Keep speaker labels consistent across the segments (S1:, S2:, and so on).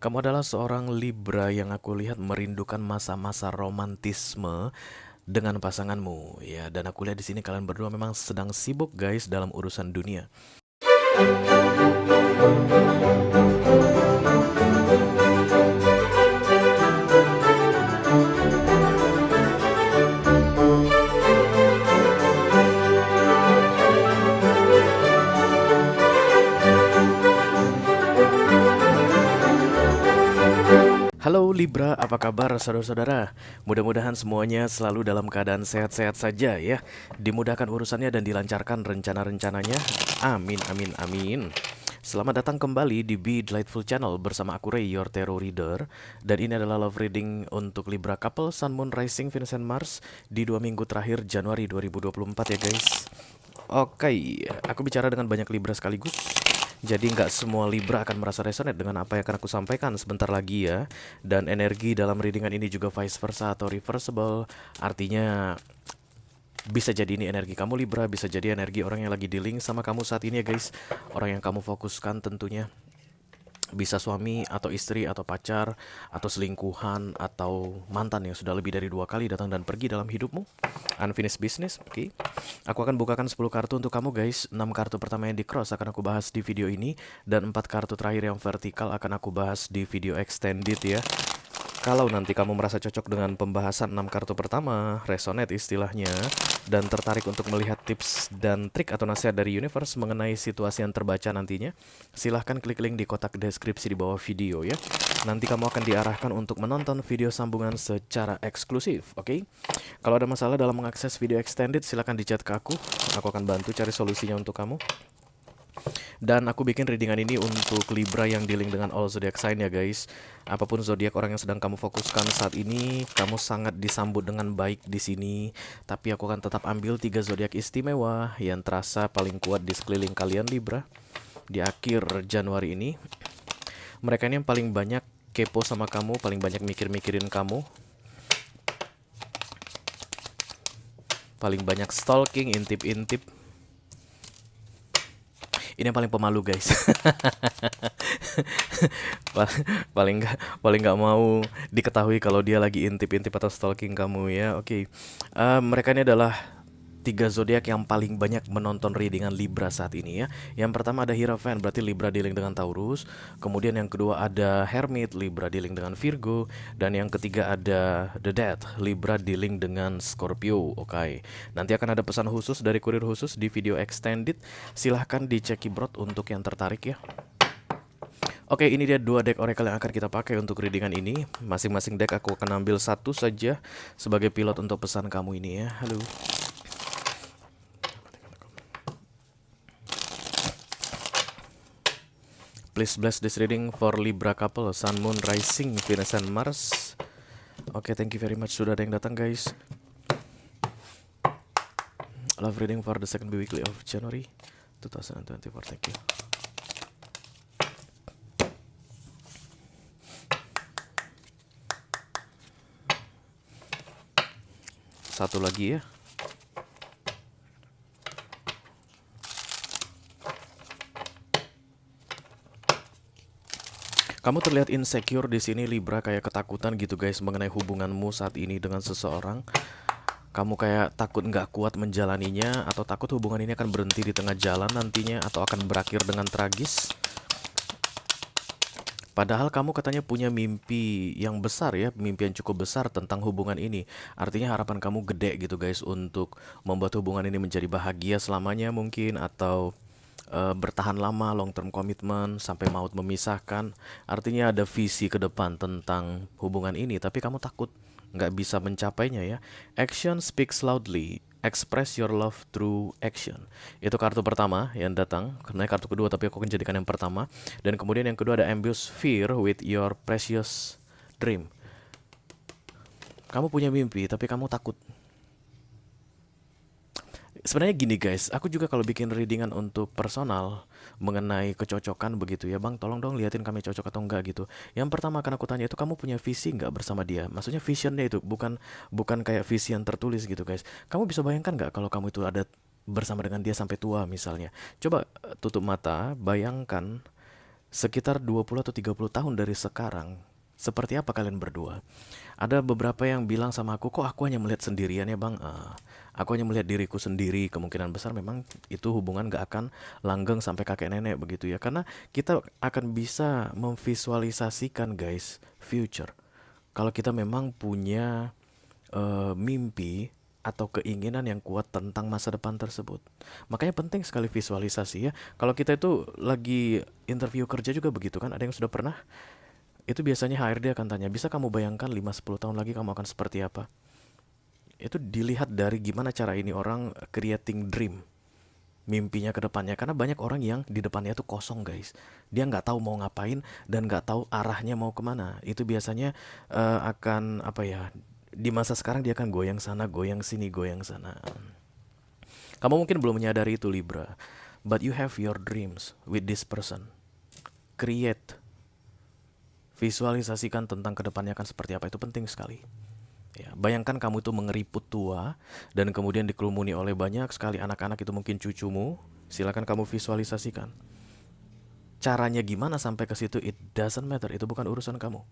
S1: Kamu adalah seorang Libra yang aku lihat merindukan masa-masa romantisme dengan pasanganmu, ya. Dan aku lihat di sini kalian berdua memang sedang sibuk, guys, dalam urusan dunia. Halo Libra, apa kabar saudara-saudara? Mudah-mudahan semuanya selalu dalam keadaan sehat-sehat saja ya. Dimudahkan urusannya dan dilancarkan rencana-rencananya. Amin, amin, amin. Selamat datang kembali di Be Delightful Channel bersama aku Ray, your tarot reader. Dan ini adalah love reading untuk Libra couple Sun, Moon, Rising, Venus, and Mars di 2 minggu terakhir Januari 2024 ya guys. Oke, aku bicara dengan banyak Libra sekaligus. Jadi nggak semua Libra akan merasa resonate dengan apa yang akan aku sampaikan sebentar lagi ya. Dan energi dalam readingan ini juga vice versa atau reversible. Artinya bisa jadi ini energi kamu Libra, bisa jadi energi orang yang lagi dealing sama kamu saat ini ya guys. Orang yang kamu fokuskan tentunya. Bisa suami atau istri atau pacar atau selingkuhan atau mantan yang sudah lebih dari 2 kali datang dan pergi dalam hidupmu. Unfinished business, oke. Aku akan bukakan 10 kartu untuk kamu guys. 6 kartu pertama yang di cross akan aku bahas di video ini, dan 4 kartu terakhir yang vertikal akan aku bahas di video extended ya. Kalau nanti kamu merasa cocok dengan pembahasan 6 kartu pertama, resonate istilahnya, dan tertarik untuk melihat tips dan trik atau nasihat dari universe mengenai situasi yang terbaca nantinya, silahkan klik link di kotak deskripsi di bawah video ya. Nanti kamu akan diarahkan untuk menonton video sambungan secara eksklusif, oke? Kalau ada masalah dalam mengakses video extended, silahkan di chat ke aku. Aku akan bantu cari solusinya untuk kamu. Dan aku bikin readingan ini untuk Libra yang dealing dengan all zodiac sign ya guys. Apapun zodiak orang yang sedang kamu fokuskan saat ini, kamu sangat disambut dengan baik di sini. Tapi aku akan tetap ambil 3 zodiak istimewa yang terasa paling kuat di sekeliling kalian Libra di akhir Januari ini. Mereka ini yang paling banyak kepo sama kamu, paling banyak mikir-mikirin kamu, paling banyak stalking, intip-intip. Ini yang paling pemalu guys. Paling nggak mau diketahui kalau dia lagi intip-intip atau stalking kamu ya. Oke. Mereka ini adalah 3 zodiak yang paling banyak menonton readingan Libra saat ini ya. Yang pertama ada Hierophant, berarti Libra dealing dengan Taurus. Kemudian yang kedua ada Hermit, Libra dealing dengan Virgo. Dan yang ketiga ada The Death, Libra dealing dengan Scorpio. Oke. Nanti akan ada pesan khusus dari kurir khusus di video extended. Silahkan dicek keyboard untuk yang tertarik ya. Oke, ini dia 2 deck oracle yang akan kita pakai untuk readingan ini. Masing-masing deck aku akan ambil satu saja sebagai pilot untuk pesan kamu ini ya. Halo. Please bless this reading for Libra couple, Sun, Moon, Rising, Venus, and Mars. Oke, thank you very much sudah ada yang datang guys. Love reading for the second weekly of January 2024. Thank you. Satu lagi ya. Kamu terlihat insecure di sini Libra, kayak ketakutan gitu guys mengenai hubunganmu saat ini dengan seseorang. Kamu kayak takut nggak kuat menjalaninya, atau takut hubungan ini akan berhenti di tengah jalan nantinya, atau akan berakhir dengan tragis. Padahal kamu katanya punya mimpi yang besar ya, mimpi yang cukup besar tentang hubungan ini. Artinya harapan kamu gede gitu guys untuk membuat hubungan ini menjadi bahagia selamanya mungkin, atau bertahan lama, long term commitment sampai maut memisahkan. Artinya ada visi ke depan tentang hubungan ini, tapi kamu takut nggak bisa mencapainya ya. Action speaks loudly. Express your love through action. Itu kartu pertama yang datang. Karena kartu kedua, tapi aku akan jadikan yang pertama. Dan kemudian yang kedua ada ambush fear with your precious dream. Kamu punya mimpi, tapi kamu takut. Sebenarnya gini guys, aku juga kalau bikin readingan untuk personal mengenai kecocokan begitu ya, bang tolong dong liatin kami cocok atau enggak gitu. Yang pertama akan aku tanya itu, kamu punya visi nggak bersama dia? Maksudnya visionnya itu bukan bukan kayak visi yang tertulis gitu guys. Kamu bisa bayangkan nggak kalau kamu itu ada bersama dengan dia sampai tua misalnya? Coba tutup mata, bayangkan sekitar 20 atau 30 tahun dari sekarang, seperti apa kalian berdua? Ada beberapa yang bilang sama aku, kok aku hanya melihat sendirian ya bang? Aku hanya melihat diriku sendiri, kemungkinan besar memang itu hubungan gak akan langgeng sampai kakek nenek begitu ya. Karena kita akan bisa memvisualisasikan guys, future. Kalau kita memang punya mimpi atau keinginan yang kuat tentang masa depan tersebut. Makanya penting sekali visualisasi ya. Kalau kita itu lagi interview kerja juga begitu kan, ada yang sudah pernah? Itu biasanya HRD akan tanya, bisa kamu bayangkan 5-10 tahun lagi kamu akan seperti apa? Itu dilihat dari gimana cara ini orang creating dream, mimpinya ke depannya. Karena banyak orang yang di depannya tuh kosong guys. Dia nggak tahu mau ngapain dan nggak tahu arahnya mau kemana. Itu biasanya akan apa ya, di masa sekarang dia akan goyang sana, goyang sini, goyang sana. Kamu mungkin belum menyadari itu Libra, but you have your dreams with this person. Create, visualisasikan tentang kedepannya akan seperti apa, itu penting sekali. Ya, bayangkan kamu itu mengeriput tua dan kemudian dikelumuni oleh banyak sekali anak-anak, itu mungkin cucumu. Silakan kamu visualisasikan. Caranya gimana sampai ke situ, it doesn't matter, itu bukan urusan kamu.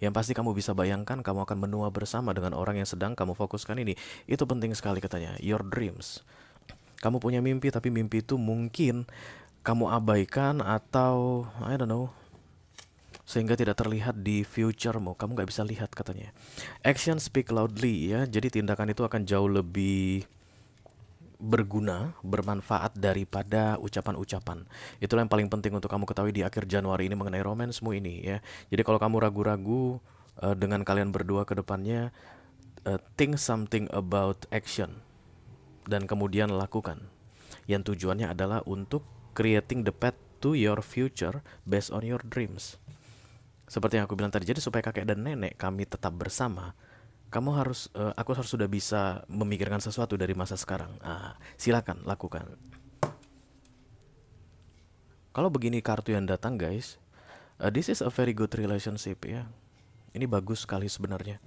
S1: Yang pasti kamu bisa bayangkan kamu akan menua bersama dengan orang yang sedang kamu fokuskan ini. Itu penting sekali katanya, your dreams. Kamu punya mimpi tapi mimpi itu mungkin kamu abaikan atau I don't know, sehingga tidak terlihat di future-mu. Kamu nggak bisa lihat katanya. Action speak loudly ya. Jadi tindakan itu akan jauh lebih berguna, bermanfaat daripada ucapan-ucapan. Itulah yang paling penting untuk kamu ketahui di akhir Januari ini mengenai romansmu ini ya. Jadi kalau kamu ragu-ragu dengan kalian berdua ke depannya, think something about action dan kemudian lakukan. Yang tujuannya adalah untuk creating the path to your future based on your dreams. Seperti yang aku bilang tadi, jadi supaya kakek dan nenek kami tetap bersama, aku harus sudah bisa memikirkan sesuatu dari masa sekarang. Silakan lakukan. Kalau begini kartu yang datang guys, this is a very good relationship ya. Ini bagus sekali sebenarnya.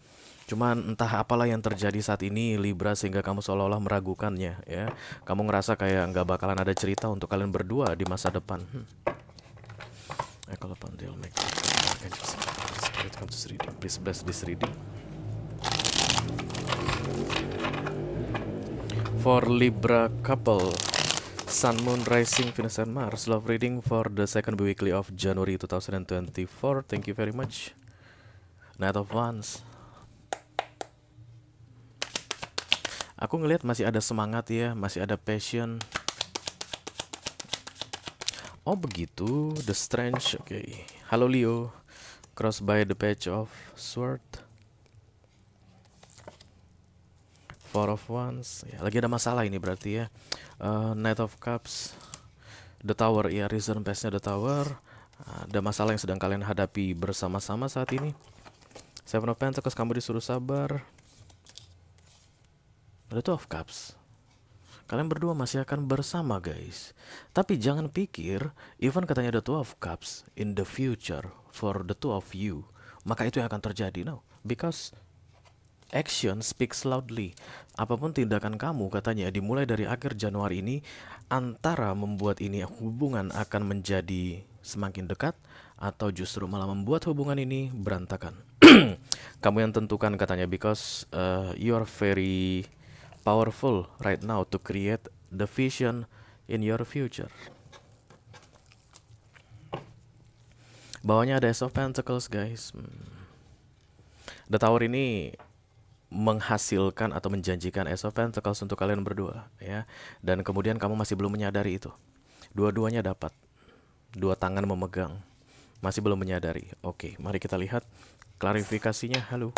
S1: Cuman entah apalah yang terjadi saat ini Libra sehingga kamu seolah-olah meragukannya ya. Kamu ngerasa kayak nggak bakalan ada cerita untuk kalian berdua di masa depan. Kalau pandai make spirit come to reading. Please bless this reading. For Libra couple, Sun, Moon, Rising, Venus, and Mars. Love reading for the second weekly of January 2024. Thank you very much. Knight of Wands. Aku ngelihat masih ada semangat ya, masih ada passion. Oh begitu, The Strange. Oke. Halo Leo. Cross by the Page of Sword. Four of Wands. Ya, lagi ada masalah ini berarti ya. Knight of Cups. The Tower ya, reason pass-nya The Tower. Ada masalah yang sedang kalian hadapi bersama-sama saat ini. Seven of Pentacles, kamu disuruh sabar. The Two of Cups. Kalian berdua masih akan bersama guys. Tapi jangan pikir, even katanya The Two of Cups, in the future, for the two of you, maka itu yang akan terjadi. No, because action speaks loudly. Apapun tindakan kamu katanya dimulai dari akhir Januari ini, antara membuat ini hubungan akan menjadi semakin dekat atau justru malah membuat hubungan ini berantakan. Kamu yang tentukan katanya, because you are very powerful right now to create the vision in your future. Bawahnya ada Ace of Pentacles guys. The Tower ini menghasilkan atau menjanjikan Ace of Pentacles untuk kalian berdua ya. Dan kemudian kamu masih belum menyadari itu. Dua-duanya dapat. Dua tangan memegang. Masih belum menyadari. Oke, mari kita lihat klarifikasinya. Halo.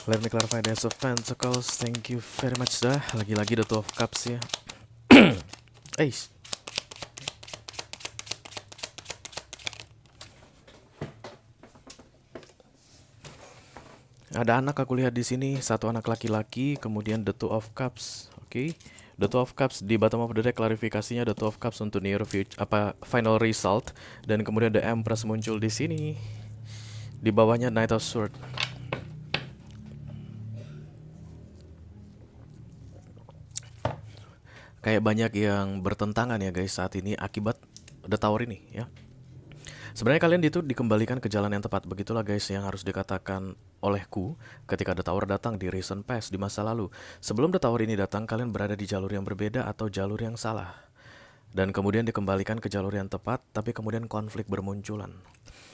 S1: Let me clarify the Ace of Pentacles. Thank you very much dah. Lagi-lagi the Two of Cups ya. Ace. Ada anak aku lihat di sini, satu anak laki-laki, kemudian the Two of Cups. Oke. The Two of Cups di bottom of the deck, klarifikasinya the Two of Cups untuk near future, final result, dan kemudian the Empress muncul di sini. Di bawahnya Knight of Swords. Kayak banyak yang bertentangan ya guys saat ini akibat The Tower ini ya. Sebenarnya kalian itu dikembalikan ke jalan yang tepat. Begitulah guys yang harus dikatakan olehku ketika The Tower datang di recent past, di masa lalu. Sebelum The Tower ini datang, kalian berada di jalur yang berbeda atau jalur yang salah. Dan kemudian dikembalikan ke jalur yang tepat, tapi kemudian konflik bermunculan.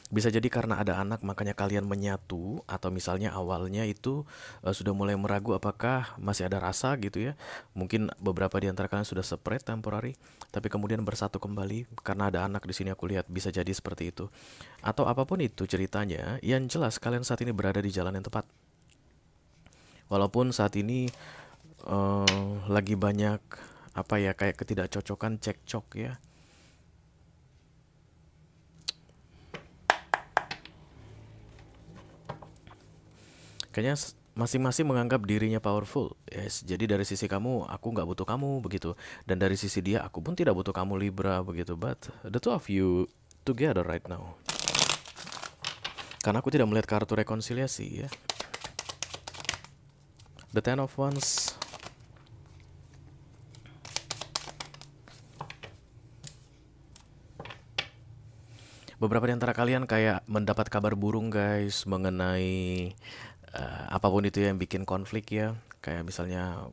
S1: Bisa jadi karena ada anak makanya kalian menyatu, atau misalnya awalnya itu sudah mulai meragu apakah masih ada rasa gitu ya. Mungkin beberapa di antara kalian sudah separate temporary, tapi kemudian bersatu kembali karena ada anak di sini aku lihat, bisa jadi seperti itu. Atau apapun itu ceritanya, yang jelas kalian saat ini berada di jalan yang tepat. Walaupun saat ini lagi banyak apa ya, kayak ketidakcocokan, cekcok ya. Kayaknya masing-masing menganggap dirinya powerful. Yes, jadi dari sisi kamu, aku nggak butuh kamu begitu. Dan dari sisi dia, aku pun tidak butuh kamu Libra begitu. But the two of you together right now. Karena aku tidak melihat kartu rekonsiliasi ya. The Ten of Wands. Beberapa di antara kalian kayak mendapat kabar burung guys mengenai apapun itu yang bikin konflik ya. Kayak misalnya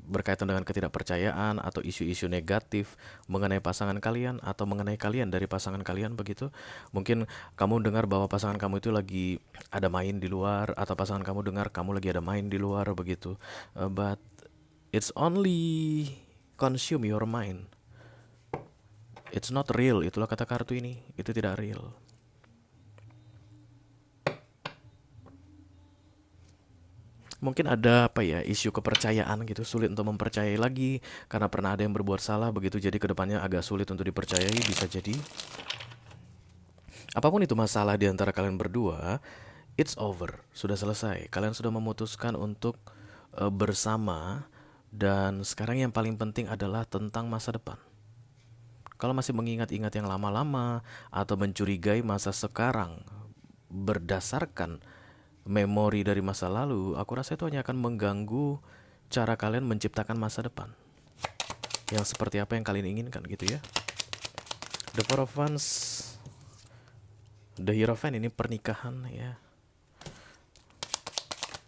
S1: berkaitan dengan ketidakpercayaan atau isu-isu negatif mengenai pasangan kalian atau mengenai kalian dari pasangan kalian begitu. Mungkin kamu dengar bahwa pasangan kamu itu lagi ada main di luar atau pasangan kamu dengar kamu lagi ada main di luar begitu. But it's only consume your mind. It's not real, itulah kata kartu ini. Itu tidak real. Mungkin ada apa ya, isu kepercayaan gitu, sulit untuk mempercayai lagi karena pernah ada yang berbuat salah begitu, jadi kedepannya agak sulit untuk dipercayai, bisa jadi. Apapun itu masalah di antara kalian berdua, it's over, sudah selesai. Kalian sudah memutuskan untuk bersama, dan sekarang yang paling penting adalah tentang masa depan. Kalau masih mengingat-ingat yang lama-lama atau mencurigai masa sekarang berdasarkan memori dari masa lalu, aku rasa itu hanya akan mengganggu cara kalian menciptakan masa depan yang seperti apa yang kalian inginkan gitu ya. The Four of Wands, The Hierophant ini pernikahan ya.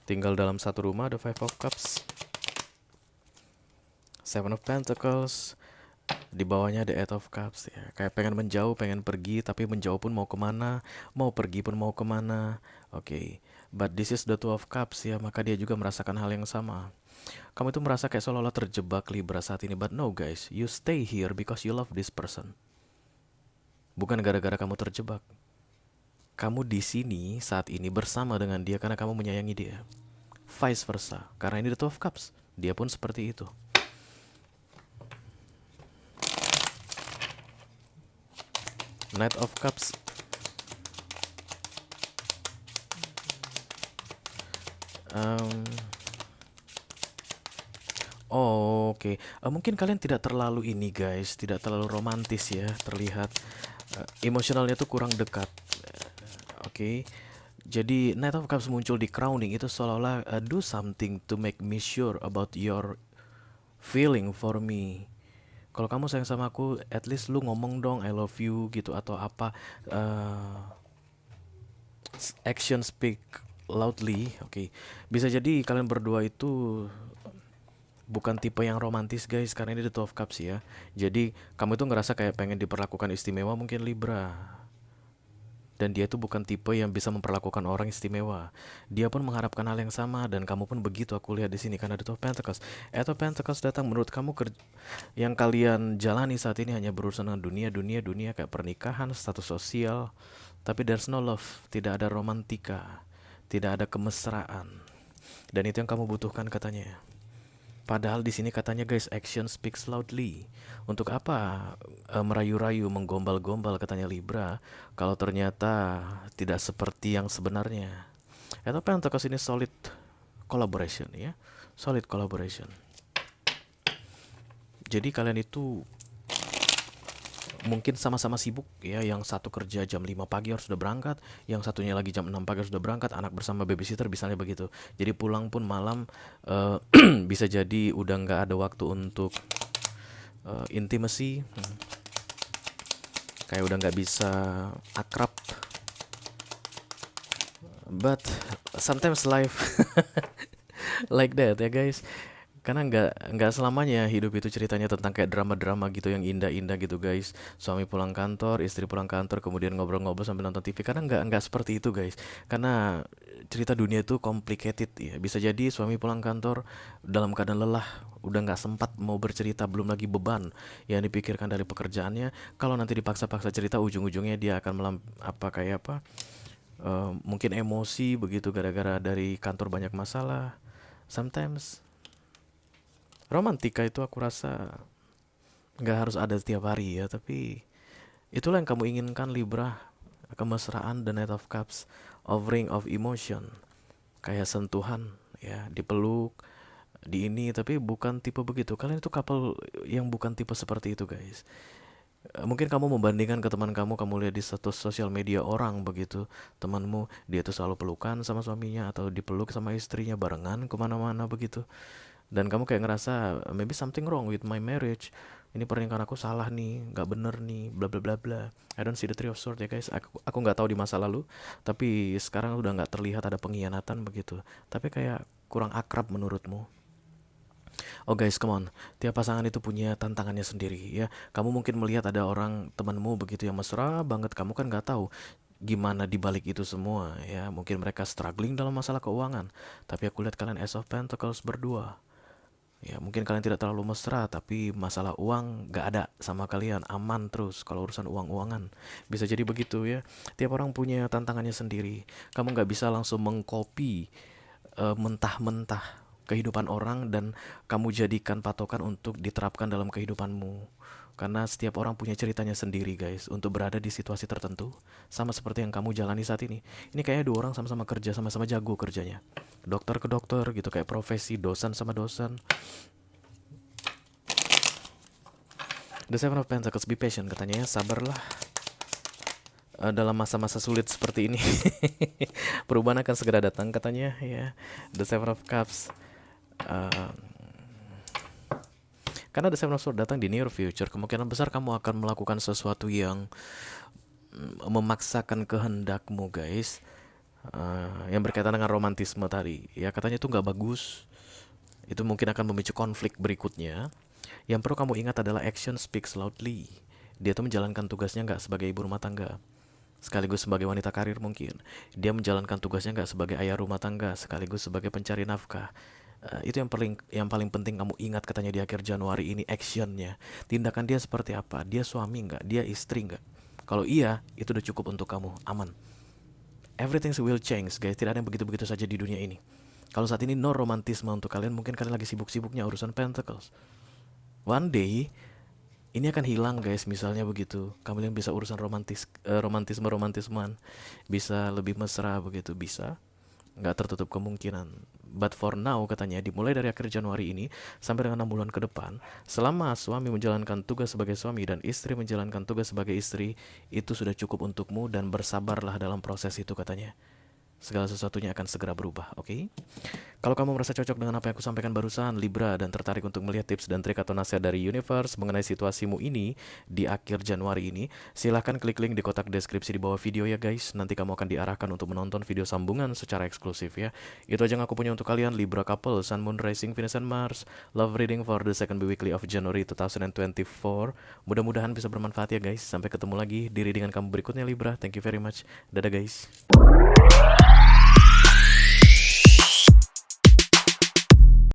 S1: Tinggal dalam satu rumah, The Five of Cups, Seven of Pentacles, di bawahnya The Eight of Cups ya. Kayak pengen menjauh, pengen pergi, tapi menjauh pun mau kemana, mau pergi pun mau kemana. Oke, but this is the Two of Cups ya, maka dia juga merasakan hal yang sama. Kamu itu merasa kayak seolah-olah terjebak Libra saat ini, but no guys, you stay here because you love this person. Bukan gara-gara kamu terjebak. Kamu di sini saat ini bersama dengan dia karena kamu menyayangi dia. Vice versa, karena ini the Two of Cups, dia pun seperti itu. Knight of Cups. Oke. Mungkin kalian tidak terlalu ini guys, tidak terlalu romantis ya, terlihat emosionalnya tuh kurang dekat. Oke. Jadi Knight of Cups muncul di crowning itu seolah-olah do something to make me sure about your feeling for me. Kalau kamu sayang sama aku, at least lu ngomong dong I love you gitu atau apa. Action speak loudly. Oke. Bisa jadi kalian berdua itu bukan tipe yang romantis guys, karena ini the Two of Cups ya. Jadi kamu itu ngerasa kayak pengen diperlakukan istimewa mungkin Libra. Dan dia itu bukan tipe yang bisa memperlakukan orang istimewa. Dia pun mengharapkan hal yang sama dan kamu pun begitu, aku lihat di sini karena The Two of Pentacles. Two Pentacles datang, menurut kamu yang kalian jalani saat ini hanya berurusan dengan dunia kayak pernikahan, status sosial, tapi there's no love, tidak ada romantika, tidak ada kemesraan. Dan itu yang kamu butuhkan katanya. Padahal di sini katanya guys, action speaks loudly. Untuk apa merayu-rayu, menggombal-gombal katanya Libra, kalau ternyata tidak seperti yang sebenarnya. Atau Pentacles ini solid collaboration ya, solid collaboration. Jadi kalian itu mungkin sama-sama sibuk ya, yang satu kerja jam 5 pagi harus sudah berangkat, yang satunya lagi jam 6 pagi harus sudah berangkat, anak bersama babysitter misalnya begitu. Jadi pulang pun malam, bisa jadi udah nggak ada waktu untuk intimacy, kayak udah nggak bisa akrab. But sometimes life like that ya guys. Karena nggak selamanya hidup itu ceritanya tentang kayak drama-drama gitu yang indah-indah gitu guys. Suami pulang kantor, istri pulang kantor, kemudian ngobrol-ngobrol sambil nonton TV. Karena nggak seperti itu guys. Karena cerita dunia itu complicated ya. Bisa jadi suami pulang kantor dalam keadaan lelah, udah nggak sempat mau bercerita, belum lagi beban yang dipikirkan dari pekerjaannya. Kalau nanti dipaksa-paksa cerita, ujung-ujungnya dia akan mungkin emosi begitu gara-gara dari kantor banyak masalah. Sometimes romantika itu aku rasa nggak harus ada setiap hari ya, tapi itulah yang kamu inginkan Libra. Kemesraan, the Knight of Cups, offering of emotion, kayak sentuhan ya, dipeluk, di ini, tapi bukan tipe begitu. Kalian itu couple yang bukan tipe seperti itu guys. Mungkin kamu membandingkan ke teman kamu, kamu lihat di status sosial media orang begitu, temanmu dia tuh selalu pelukan sama suaminya atau dipeluk sama istrinya barengan kemana-mana begitu, dan kamu kayak ngerasa maybe something wrong with my marriage, ini pernikahan aku salah nih, nggak bener nih, bla bla bla bla. I don't see the three of swords ya guys. Aku nggak tahu di masa lalu, tapi sekarang udah nggak terlihat ada pengkhianatan begitu, tapi kayak kurang akrab menurutmu. Oh guys, come on. Tiap pasangan itu punya tantangannya sendiri ya. Kamu mungkin melihat ada orang temanmu begitu yang mesra banget, kamu kan nggak tahu gimana di balik itu semua ya. Mungkin mereka struggling dalam masalah keuangan. Tapi aku lihat kalian Ace of Pentacles berdua. Ya, mungkin kalian tidak terlalu mesra, tapi masalah uang gak ada sama kalian, aman terus kalau urusan uang-uangan. Bisa jadi begitu ya. Tiap orang punya tantangannya sendiri. Kamu gak bisa langsung mengcopy mentah-mentah kehidupan orang dan kamu jadikan patokan untuk diterapkan dalam kehidupanmu. Karena setiap orang punya ceritanya sendiri guys, untuk berada di situasi tertentu. Sama seperti yang kamu jalani saat ini. Ini kayaknya dua orang sama-sama kerja, sama-sama jago kerjanya. Dokter ke dokter gitu, kayak profesi, dosen sama dosen. The Seven of Pentacles, be patient katanya ya, sabarlah. Dalam masa-masa sulit seperti ini perubahan akan segera datang katanya ya. The Seven of Cups, karena The Seven of Swords datang di near future, kemungkinan besar kamu akan melakukan sesuatu yang memaksakan kehendakmu guys, yang berkaitan dengan romantisme tadi ya. Katanya itu nggak bagus, itu mungkin akan memicu konflik berikutnya. Yang perlu kamu ingat adalah action speaks loudly. Dia tuh menjalankan tugasnya nggak sebagai ibu rumah tangga, sekaligus sebagai wanita karir mungkin. Dia menjalankan tugasnya nggak sebagai ayah rumah tangga, sekaligus sebagai pencari nafkah. Itu yang paling penting kamu ingat katanya di akhir Januari ini, actionnya. Tindakan dia seperti apa? Dia suami nggak? Dia istri nggak? Kalau iya, itu udah cukup untuk kamu, aman. Everything will change guys, tidak ada yang begitu-begitu saja di dunia ini. Kalau saat ini no romantisme untuk kalian, mungkin kalian lagi sibuk-sibuknya urusan Pentacles. One day ini akan hilang guys, misalnya begitu. Kalian bisa urusan romantisme-romantisman, bisa lebih mesra begitu, bisa. Nggak tertutup kemungkinan. But for now katanya dimulai dari akhir Januari ini sampai dengan 6 bulan ke depan, selama suami menjalankan tugas sebagai suami dan istri menjalankan tugas sebagai istri, itu sudah cukup untukmu dan bersabarlah dalam proses itu katanya. Segala sesuatunya akan segera berubah, oke? Kalau kamu merasa cocok dengan apa yang aku sampaikan barusan, Libra, dan tertarik untuk melihat tips dan trik atau nasihat dari universe mengenai situasimu ini di akhir Januari ini, silahkan klik link di kotak deskripsi di bawah video ya guys. Nanti kamu akan diarahkan untuk menonton video sambungan secara eksklusif ya. Itu aja yang aku punya untuk kalian, Libra couple, Sun, Moon, Rising, Venus, and Mars. Love reading for the second weekly of January 2024. Mudah-mudahan bisa bermanfaat ya guys. Sampai ketemu lagi di readingan kamu berikutnya Libra. Thank you very much. Dadah guys.